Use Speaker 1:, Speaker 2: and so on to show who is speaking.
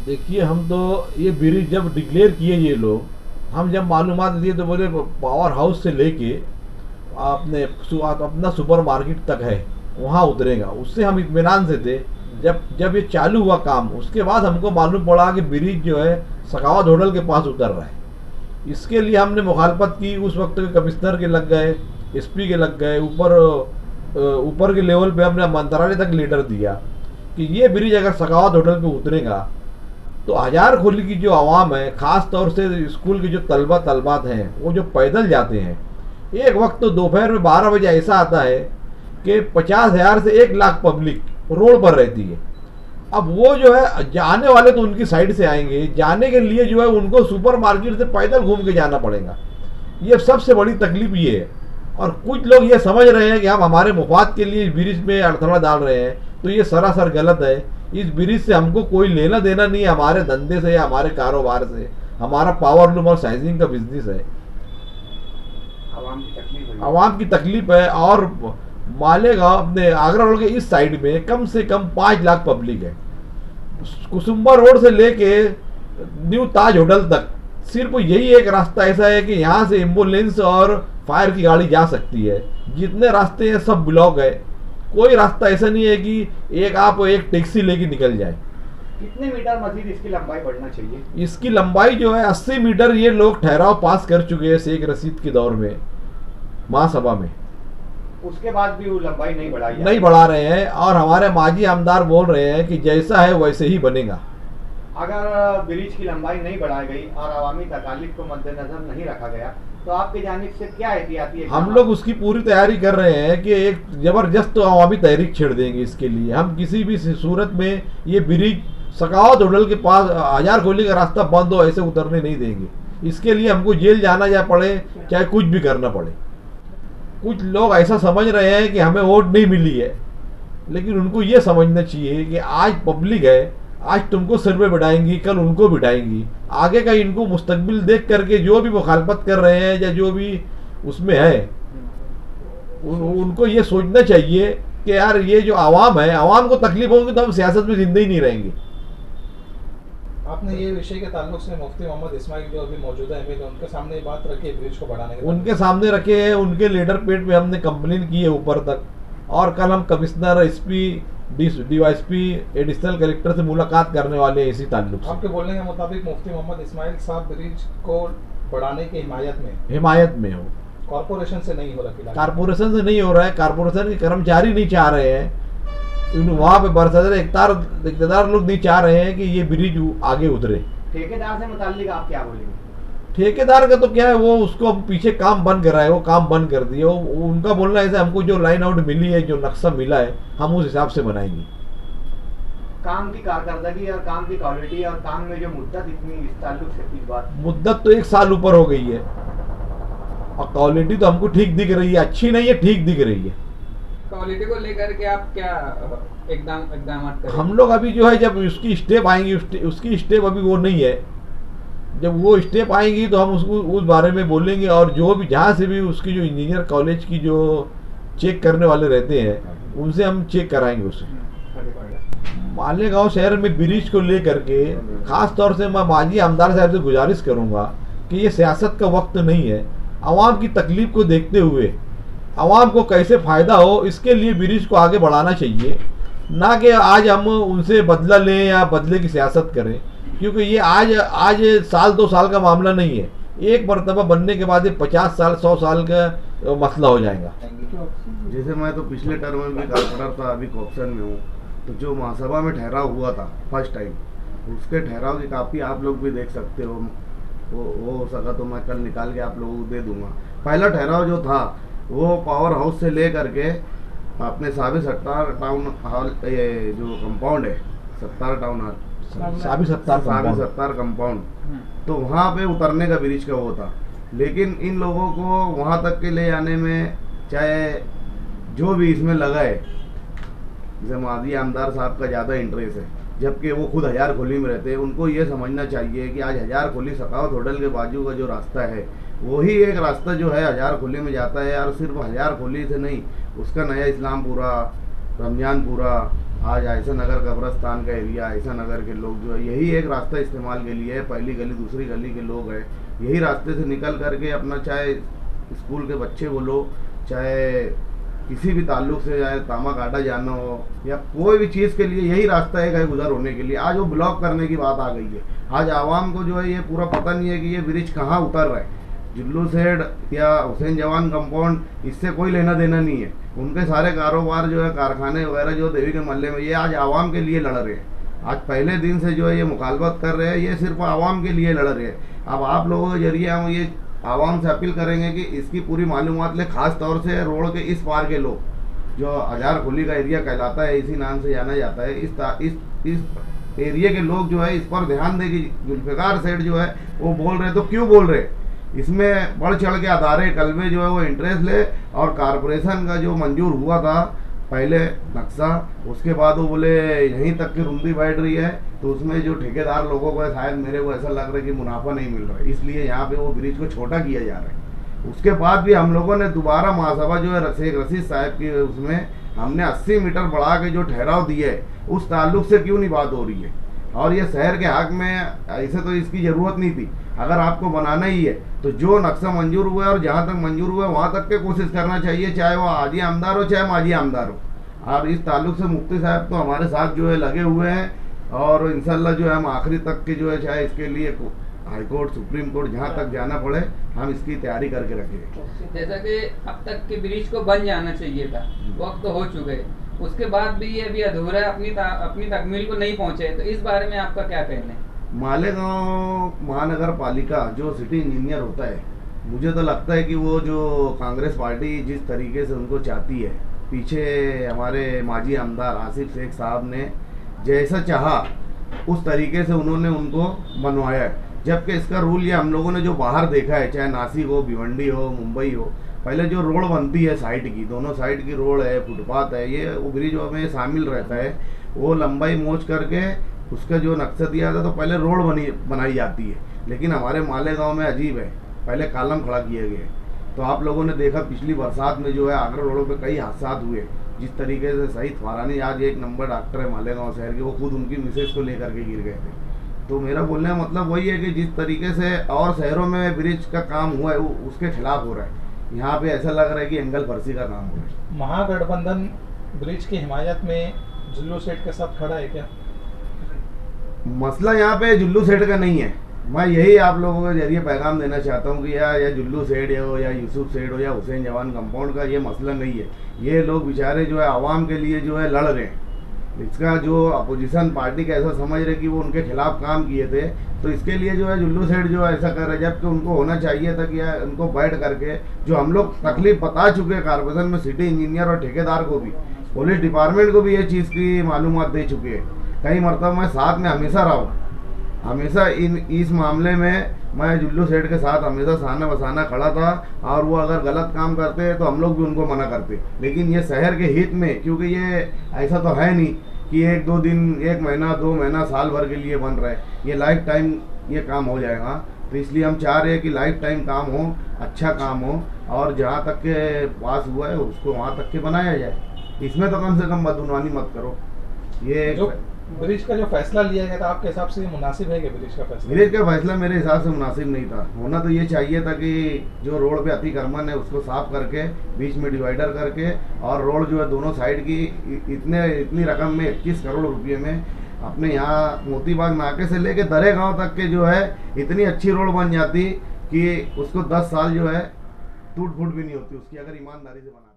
Speaker 1: देखिए, हम तो ये ब्रिज जब डिक्लेयर किए ये लोग, हम जब मालूमात दिए तो बोले पावर हाउस से लेके अपना सुपर मार्केट तक है, वहाँ उतरेगा। उससे हम इत्मीनान से थे। जब जब ये चालू हुआ काम, उसके बाद हमको मालूम पड़ा कि ब्रिज जो है सखावत होटल के पास उतर रहा है। इसके लिए हमने मुखालफत की। उस वक्त के कमिश्नर के लग गए, एसपी के लग गए, ऊपर के लेवल पे हमने मंत्रालय तक लेटर दिया कि ये ब्रिज अगर सखावत होटल पे उतरेगा तो हजार खोली की जो आवाम है, ख़ास तौर से स्कूल के जो तलबात हैं, वो जो पैदल जाते हैं, एक वक्त तो दोपहर में 12 बजे ऐसा आता है कि 50,000 से 1 लाख पब्लिक रोड पर रहती है। अब वो जो है जाने वाले तो उनकी साइड से आएंगे, जाने के लिए जो है उनको सुपर मार्केट से पैदल घूम के जाना पड़ेगा। ये सबसे बड़ी तकलीफ ये है। और कुछ लोग ये समझ रहे हैं कि हम हमारे मुफाद के लिए इस ब्रिज में अड़थड़ा डाल रहे हैं, तो ये सरासर गलत है। इस ब्रिज से हमको कोई लेना देना नहीं है, हमारे धंधे से या हमारे कारोबार से। हमारा पावर लूम और साइजिंग का बिजनेस है। आवाम की तकलीफ है। और मालेगांव अपने आगरा रोड के इस साइड में कम से कम 5 लाख पब्लिक है। कुसुम्बा रोड से लेके न्यू ताज होटल तक सिर्फ यही एक रास्ता ऐसा है कि यहाँ से एम्बुलेंस और फायर की गाड़ी जा सकती है। जितने रास्ते हैं सब ब्लॉक है। कोई रास्ता ऐसा नहीं है कि आप एक टैक्सी लेके निकल जाए।
Speaker 2: कितने मीटर मजीद इसकी लंबाई बढ़ना चाहिए?
Speaker 1: इसकी लंबाई जो है 80 मीटर ये लोग ठहराव पास कर चुके हैं शेख रशीद के दौर में, महासभा में।
Speaker 2: उसके बाद भी वो लंबाई
Speaker 1: नहीं बढ़ा रहे हैं। और हमारे माजी आमदार बोल रहे हैं कि जैसा है वैसे ही बनेगा।
Speaker 2: अगर ब्रिज की लंबाई नहीं बढ़ाई गई और अवामी तकालीफ को मद्देनजर नहीं रखा गया तो आपकी जानिब से क्या एहतियाती है?
Speaker 1: हम लोग उसकी पूरी तैयारी कर रहे हैं कि एक जबरदस्त अवामी तहरीक छेड़ देंगे। इसके लिए हम किसी भी सूरत में ये ब्रिज सखावत होटल के पास हजार खोली का रास्ता बंद हो ऐसे उतरने नहीं देंगे। इसके लिए हमको जेल जाना जा पड़े, चाहे कुछ भी करना पड़े। कुछ लोग ऐसा समझ रहे हैं कि हमें वोट नहीं मिली है, लेकिन उनको ये समझना चाहिए कि आज पब्लिक है, आज तुमको सिर पे बिठाएंगी, कल उनको बिठाएंगी। आगे का इनको मुस्तकबिल देख करके जो भी मुखालफत कर रहे हैं या जो भी उसमें है, उनको ये सोचना चाहिए कि यार ये जो आवाम है, आवाम को तकलीफ होगी तो हम सियासत में जिंदा ही नहीं रहेंगे।
Speaker 3: आपने ये विषय के ताल्लुक से मुफ्ती मोहम्मद इस्माइल जो अभी मौजूदा एमएलए उनके सामने बात रखी है ब्रिज को बढ़ाने के?
Speaker 1: उनके सामने रखे हैं। उनके लेटर पेड पे हमने कंप्लेन की है ऊपर तक। और कल हम commissioner, SP, DYSP, additional collector से मुलाकात करने वाले हैं इसी ताल्लुक से।
Speaker 3: आपके बोलने के मुताबिक मुफ्ती मोहम्मद इस्माइल साहब ब्रिज को बढ़ाने की
Speaker 1: हिमायत में हो।
Speaker 3: कॉर्पोरेशन से नहीं हो रहा?
Speaker 1: कॉर्पोरेशन से नहीं हो रहा है। कॉर्पोरेशन के कर्मचारी नहीं चाह रहे हैं, वहाँ पे बरसदर इख्तियार लोग नहीं चाह रहे हैं कि ये ब्रिज आगे उतरे।
Speaker 2: ठेकेदार से मुताल्लिक आप क्या बोलेंगे?
Speaker 1: ठेकेदार का तो क्या है, वो उसको पीछे काम बंद कर रहा है, वो काम बंद कर दिए। उनका बोलना है हमको जो लाइन आउट मिली है, जो नक्शा मिला है, हम उस हिसाब से बनाएंगे।
Speaker 2: काम की कारकर्दगी और काम की क्वालिटी और काम में जो मुद्दत इतनी, इस ताल्लुक से इस बात
Speaker 1: मुद्दत तो 1 साल ऊपर हो गई है और क्वालिटी तो हमको ठीक दिख रही है। अच्छी नहीं है, ठीक दिख रही है।
Speaker 4: क्वालिटी को लेकर के आप क्या इकदाम करेंगे?
Speaker 1: हम लोग अभी जो है, जब उसकी स्टेप आएंगी, उसकी स्टेप अभी वो नहीं है। जब वो स्टेप आएंगी तो हम उसको उस बारे में बोलेंगे। और जो भी जहाँ से भी उसकी जो इंजीनियर कॉलेज की जो चेक करने वाले रहते हैं, उनसे हम चेक कराएंगे उसे। मालेगांव शहर में ब्रिज को लेकर के खास तौर से मैं माजी आमदार साहब से गुजारिश करूँगा कि ये सियासत का वक्त नहीं है। आवाम की तकलीफ को देखते हुए आवाम को कैसे फ़ायदा हो, इसके लिए ब्रिज को आगे बढ़ाना चाहिए। ना कि आज हम उनसे बदला लें या बदले की सियासत करें, क्योंकि ये आज साल 2 साल का मामला नहीं है। एक मरतबा बनने के बाद ये 50 साल 100 साल का मसला हो जाएगा।
Speaker 5: जैसे मैं तो पिछले टर्म में भी कारपोरेटर था, अभी कॉप्शन में हूँ। तो जो महासभा में ठहराव हुआ था फर्स्ट टाइम, उसके ठहराव की कापी आप लोग भी देख सकते हो। वो हो सका तो मैं कल निकाल के आप लोगों को दे दूंगा। पहला ठहराव जो था वो पावर हाउस से ले करके अपने साबित सत्तार टाउन हॉल, ये जो कंपाउंड है Sattar town hall, Sattar compound, तो वहाँ पे उतरने का ब्रिज का वो था। लेकिन इन लोगों को वहाँ तक के ले जाने में चाहे जो भी इसमें लगा है, जैसे माजी आमदार साहब का ज़्यादा इंटरेस्ट है, जबकि वो खुद हजार खोली में रहते हैं। उनको ये समझना चाहिए कि आज हजार खोली सखावत होटल के बाजू का जो रास्ता है, वही एक रास्ता जो है हजार खोली में जाता है। और सिर्फ हजार खोली से नहीं, उसका नया इस्लामपुरा, रमजानपुरा, आज ऐसा नगर कब्रस्तान का एरिया, ऐसा नगर के लोग जो है यही एक रास्ता इस्तेमाल के लिए है। पहली गली दूसरी गली के लोग हैं, यही रास्ते से निकल करके अपना चाहे स्कूल के बच्चे बोलो, चाहे किसी भी ताल्लुक से, चाहे तामाकाटा जाना हो या कोई भी चीज़ के लिए यही रास्ता है कहीं गुजर होने के लिए। आज वो ब्लॉक करने की बात आ गई है। आज आवाम को जो है ये पूरा पता नहीं है कि ये ब्रिज कहाँ उतर रहा है। जुल्लू सेठ या हुसैन जवान कंपाउंड, इससे कोई लेना देना नहीं है। उनके सारे कारोबार जो है, कारखाने वगैरह जो देवी के मल्ले में, ये आज आवाम के लिए लड़ रहे हैं। आज पहले दिन से जो है ये मुखालफत कर रहे हैं, ये सिर्फ आवाम के लिए लड़ रहे हैं। अब आप लोगों के जरिए हम ये आवाम से अपील करेंगे कि इसकी पूरी मालूमात ले, खास तौर से रोड के इस पार के लोग, जो हजार खुली का एरिया कहलाता है, इसी नाम से जाना जाता है, इस एरिया के लोग जो है इस पर ध्यान दें कि जुल्फिकार सेठ जो है वो बोल रहे तो क्यों बोल रहे, इसमें बढ़ चढ़ के अदारे कलबे जो है वो इंटरेस्ट ले। और कारपोरेशन का जो मंजूर हुआ था पहले नक्शा, उसके बाद वो बोले यहीं तक की रुंदी बैठ रही है, तो उसमें जो ठेकेदार लोगों को शायद मेरे को ऐसा लग रहा है कि मुनाफा नहीं मिल रहा है, इसलिए यहाँ पे वो ब्रिज को छोटा किया जा रहा है। उसके बाद भी हम लोगों ने दोबारा महासभा जो है शेख रशीद साहब की, उसमें हमने 80 मीटर बढ़ा के जो ठहराव दिए है, उस ताल्लुक से क्यों नहीं बात हो रही है। और ये शहर के हक में ऐसे तो इसकी ज़रूरत नहीं थी। अगर आपको बनाना ही है तो जो नक्शा मंजूर हुआ है और जहाँ तक मंजूर हुआ है वहाँ तक के कोशिश करना चाहिए, चाहे वो आजी आमदार हो चाहे माजी आमदार हो। और इस ताल्लुक से मुफ्ती साहब तो हमारे साथ जो है लगे हुए हैं, और इंशाल्लाह जो है हम आखिरी तक के जो है, चाहे इसके लिए हाई कोर्ट, सुप्रीम कोर्ट, जहाँ तक जाना पड़े, हम इसकी तैयारी करके रखें।
Speaker 4: जैसा कि अब तक के ब्रिज को बन जाना चाहिए था, वक्त तो हो चुके हैं, उसके बाद भी ये अभी अधूरा है, अपनी तकमील को नहीं पहुंचे, तो इस बारे में आपका क्या कहना है?
Speaker 5: मालेगांव महानगर पालिका जो सिटी इंजीनियर होता है, मुझे तो लगता है कि वो जो कांग्रेस पार्टी जिस तरीके से उनको चाहती है, पीछे हमारे माजी आमदार आसिफ शेख साहब ने जैसा चाहा उस तरीके से उन्होंने उनको बनवाया है। जबकि इसका रूल ये हम लोगों ने जो बाहर देखा है, चाहे नासिक हो, भिवंडी हो, मुंबई हो, पहले जो रोड बनती है साइड की, दोनों साइड की रोड है, फुटपाथ है, ये ब्रिज में शामिल रहता है। वो लंबाई मोच करके उसका जो नक्शा दिया था तो पहले रोड बनाई जाती है। लेकिन हमारे मालेगांव में अजीब है, पहले कालम खड़ा किए गए। तो आप लोगों ने देखा पिछली बरसात में जो है आगरा रोडों पे कई हादसा हुए, जिस तरीके से शहीद फरहानी आज एक नंबर डॉक्टर है मालेगांव शहर के, वो खुद उनकी मिसेज को लेकर के गिर गए थे। तो मेरा बोलने का मतलब वही है कि जिस तरीके से और शहरों में ब्रिज का काम हुआ है वो उसके खिलाफ हो रहा है। यहाँ पे ऐसा लग रहा है कि एंगल फर्सी का काम हो रहा है।
Speaker 3: महागठबंधन ब्रिज की हिमायत में जुल्लू सेठ के साथ खड़ा है क्या?
Speaker 5: मसला यहाँ पे जुल्लू सेठ का नहीं है। मैं यही आप लोगों के जरिए पैगाम देना चाहता हूँ कि या जुल्लू सेठ हो या यूसुफ सेठ हो या हुसैन जवान कंपाउंड का ये मसला नहीं है। ये लोग बेचारे जो है आवाम के लिए जो है लड़ रहे हैं। इसका जो अपोजिशन पार्टी का ऐसा समझ रहे कि वो उनके खिलाफ काम किए थे, तो इसके लिए जो है जुल्लू सेठ जो है ऐसा कर रहे, जबकि उनको होना चाहिए था कि उनको बैठ करके जो हम लोग तकलीफ बता चुके हैं कारपोरेशन में, सिटी इंजीनियर और ठेकेदार को भी, पुलिस डिपार्टमेंट को भी ये चीज़ की मालूमात दे चुके हैं। कई मरतबा मैं साथ में हमेशा रहा हूँ, हमेशा इस मामले में मैं जुल्लू सेठ के साथ हमेशा साना बसाना खड़ा था। और वो अगर गलत काम करते हैं तो हम लोग भी उनको मना करते, लेकिन ये शहर के हित में, क्योंकि ये ऐसा तो है नहीं कि 1-2 दिन, 1 महीना 2 महीना साल भर के लिए बन रहा है, ये लाइफ टाइम ये काम हो जाएगा। तो इसलिए हम चाह रहे हैं कि लाइफ टाइम काम हो, अच्छा काम हो, और जहाँ तक के पास हुआ है उसको वहाँ तक के बनाया जाए। इसमें तो कम से कम बदगुमानी मत करो। ये
Speaker 3: जो ब्रिज का जो फैसला लिया गया था, आपके हिसाब से ये मुनासिब है कि ब्रिज का फैसला?
Speaker 5: ब्रिज का फैसला मेरे हिसाब से मुनासिब नहीं था। होना तो ये चाहिए था कि जो रोड पे अतिक्रमण है उसको साफ करके, बीच में डिवाइडर करके, और रोड जो है दोनों साइड की इतनी रकम में 21 करोड़ रुपये में अपने यहाँ मोतीबाग नाके से लेके दरे गाँव तक के जो है इतनी अच्छी रोड बन जाती कि उसको 10 साल जो है टूट फूट भी नहीं होती उसकी, अगर ईमानदारी से बना।